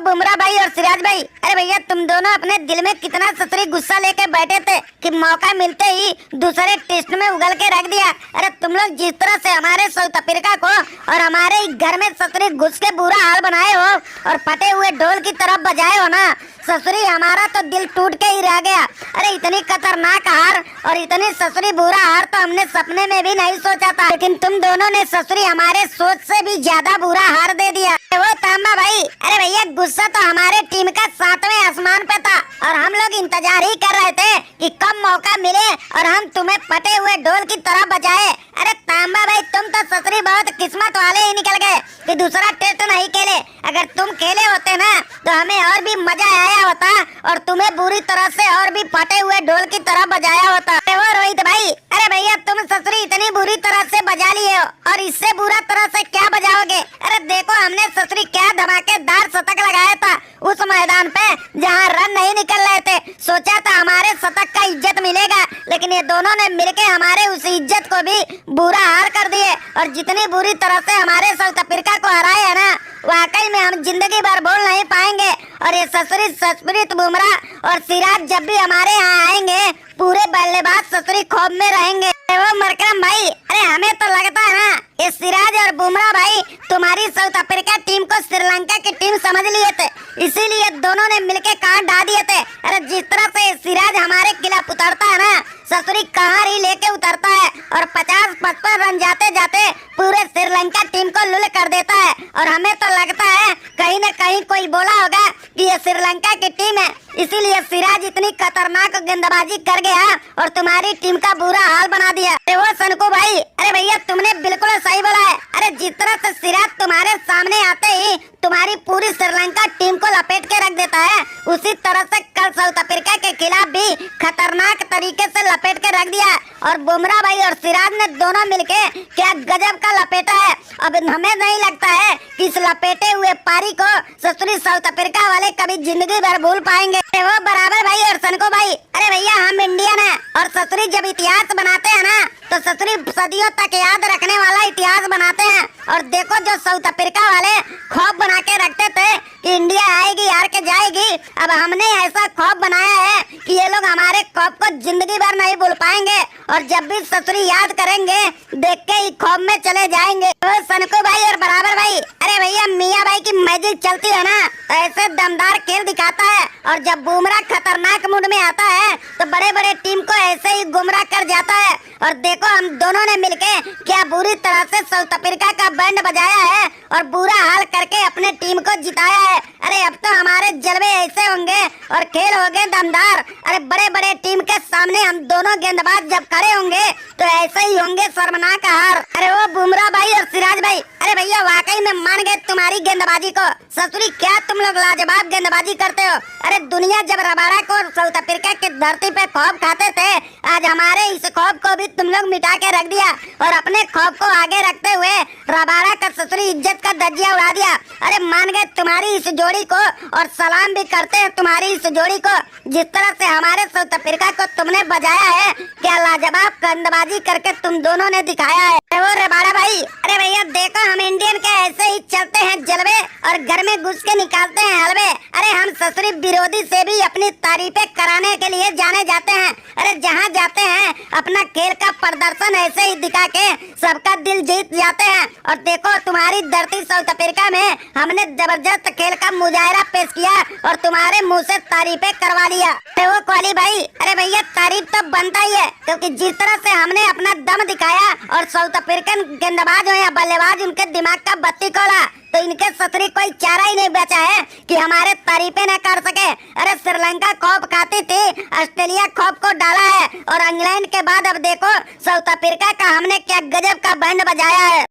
बुमराह भाई और सिराज भाई, अरे भैया तुम दोनों अपने दिल में कितना ससुरी गुस्सा लेके बैठे थे कि मौका मिलते ही दूसरे टेस्ट में उगल के रख दिया। अरे तुम लोग जिस तरह से हमारे सौता फिरका को और हमारे ही घर में ससुरी घुस के बुरा हाल बनाए हो और फटे हुए ढोल की तरफ बजाए हो ना, ससुरी हमारा तो दिल टूट के ही रह गया। अरे इतनी खतरनाक हार और इतनी ससुरी बुरा हार तो हमने सपने में भी नहीं सोचा था, लेकिन तुम दोनों ने ससुरी हमारे सोच से भी ज्यादा बुरा हार दे दिया। वो तांबा भाई, अरे भैया गुस्सा तो हमारे टीम का 7वें आसमान पे था और हम लोग इंतजार ही कर रहे थे कि कब मौका मिले और हम तुम्हें फटे हुए ढोल की तरह बजाए। अरे तांबा भाई तुम तो ससुरी बहुत किस्मत वाले ही निकल गए कि दूसरा टेस्ट नहीं खेले। अगर तुम खेले होते ना तो हमें और भी मजा आया होता और तुम्हें बुरी तरह से और भी फटे हुए ढोल की तरह बजाया होता। वो रोहित भाई, अरे भैया तुम ससुरी इतनी बुरी तरह से बजा लिए हो और इससे बुरा तरह से क्या बजाओगे। अरे देखो हमने ससुरी क्या धमाकेदार शतक लगाया था उस मैदान पे जहाँ रन नहीं निकल रहे थे। सोचा था हमारे शतक का इज्जत मिलेगा, लेकिन ये दोनों ने मिलके हमारे उस इज्जत को भी बुरा हार कर दिए और जितनी बुरी तरह से हमारे साउथ अफ्रीका को हराए है ना, वाकई में हम जिंदगी भर भूल नहीं पाएंगे। और ये ससुरी सस्प्रीत बुमराह और सिराज जब भी हमारे यहाँ आएंगे पूरे बल्लेबाज ससुरी खौफ में रहेंगे। वो मरकरम भाई, अरे हमें तो लगता है ना ये सिराज और बुमराह भाई तुम्हारी साउथ अफ्रीका टीम को श्रीलंका की टीम समझ लिए थे, इसीलिए दोनों ने मिलके काट डाल दिए थे। अरे जिस तरह से सिराज हमारे खिलाफ उतरता है ना, ससुरी कहार ही लेके उतरता है और 50-55 रन जाते जाते पूरे श्रीलंका टीम को लुल कर देता है। और हमें तो लगता है कहीं न कहीं कोई बोला होगा कि ये श्रीलंका की टीम है, इसीलिए सिराज इतनी खतरनाक गेंदबाजी कर गया और तुम्हारी टीम का बुरा हाल बना दिया। अरे वो सनकू भाई, अरे भैया तुमने बिल्कुल सही बोला है। अरे जिस तरह से सिराज तुम्हारे सामने आते ही तुम्हारी पूरी श्रीलंका टीम को लपेट के रख देता है, उसी तरह से कल साउथ अफ्रीका के खिलाफ भी खतरनाक तरीके से लपेट के रख दिया। और बुमराह भाई और सिराज ने दोनों मिलके क्या गजब का लपेटा है। अब हमें नहीं लगता है कि इस लपेटे हुए पारी को ससुरी साउथ अफ्रीका वाले कभी जिंदगी भर भूल पाएंगे। वो बराबर भाई और सनको भाई, अरे भैया हम इंडियन है और ससुरी जब इतिहास बनाते हैं ना तो ससुरी सदियों तक याद रखने वाला इतिहास बनाते हैं। और देखो जो साउथ अफ्रीका वाले खौफ बना के रखते थे कि इंडिया आएगी हार के जाएगी, अब हमने ऐसा खौफ बनाया है कि ये लोग हमारे खौफ को जिंदगी भर नहीं भूल पाएंगे और जब भी ससुरी याद करेंगे देख के ही खौफ में चले जाएंगे। तो सनको भाई और बराबर भाई, अरे भैया मियाँ भाई की मैजिक चलती है ना तो ऐसे दमदार खेल दिखाता है और जब बुमराह खतरनाक मूड में आता है तो बड़े बड़े टीम को ऐसे ही गुमराह कर जाता है। और देखो हम दोनों ने मिलके क्या बुरी तरह से साउथ अफ्रीका का बैंड बजाया है और बुरा हाल करके अपने टीम को जिताया है। अरे अब तो हमारे जलवे ऐसे होंगे और खेल होंगे दमदार। अरे बड़े बड़े टीम के सामने हम दोनों गेंदबाज जब खड़े होंगे तो ऐसे ही होंगे शर्मनाक हार। अरे वो बुमराह भाई और सिराज भाई, अरे भैया वाकई में मान गए तुम्हारी गेंदबाजी को। ससुरी क्या तुम लोग लाजवाब गेंदबाजी करते हो। अरे दुनिया जब रबाड़ा को साउथ अफ्रीका की धरती पे खौफ खाते थे, आज हमारे इस खौफ को भी तुम लोग मिटा के रख दिया और अपने खौफ को आगे रखते हुए रबाड़ा का ससुरी इज्जत का धज्जियां उड़ा दिया। अरे मान गए तुम्हारी इस जोड़ी को और सलाम भी करते हैं तुम्हारी इस जोड़ी को। जिस तरह से हमारे साउथ अफ्रीका को तुमने बजाया है, क्या लाजवाब गेंदबाजी करके तुम दोनों ने दिखाया है। वो रबाड़ा भाई, अरे भैया देखो हम इंडियन के ऐसे ही चलते हैं जलवे और घर में घुस के निकालते हैं हलवे। अरे हम ससुरी विरोधी से भी अपनी तारीफें कराने के लिए जाने जाते हैं। अरे जहाँ जाते हैं अपना खेल का प्रदर्शन ऐसे ही दिखा के सबका दिल जीत जाते हैं। और देखो तुम्हारी धरती साउथ अफ्रीका में हमने जबरदस्त खेल का मुजाहरा पेश किया और तुम्हारे मुंह से तारीफें करवा लिया। तो वो कोहली भाई, अरे भैया तारीफ तो बनता ही है, क्योंकि जिस तरह से हमने अपना दम दिखाया और साउथ अफ्रीकन गेंदबाज हो या बल्लेबाज उनके दिमाग का बत्ती खोला, तो इनके ससुरी कोई चारा ही नहीं बचा है कि हमारे तारीफें न कर सके। अरे श्रीलंका खौफ खाती थी, ऑस्ट्रेलिया खौफ को डाला है और इंग्लैंड के बाद अब देखो साउथ अफ्रीका का हमने क्या गजब का बैंड बजाया है।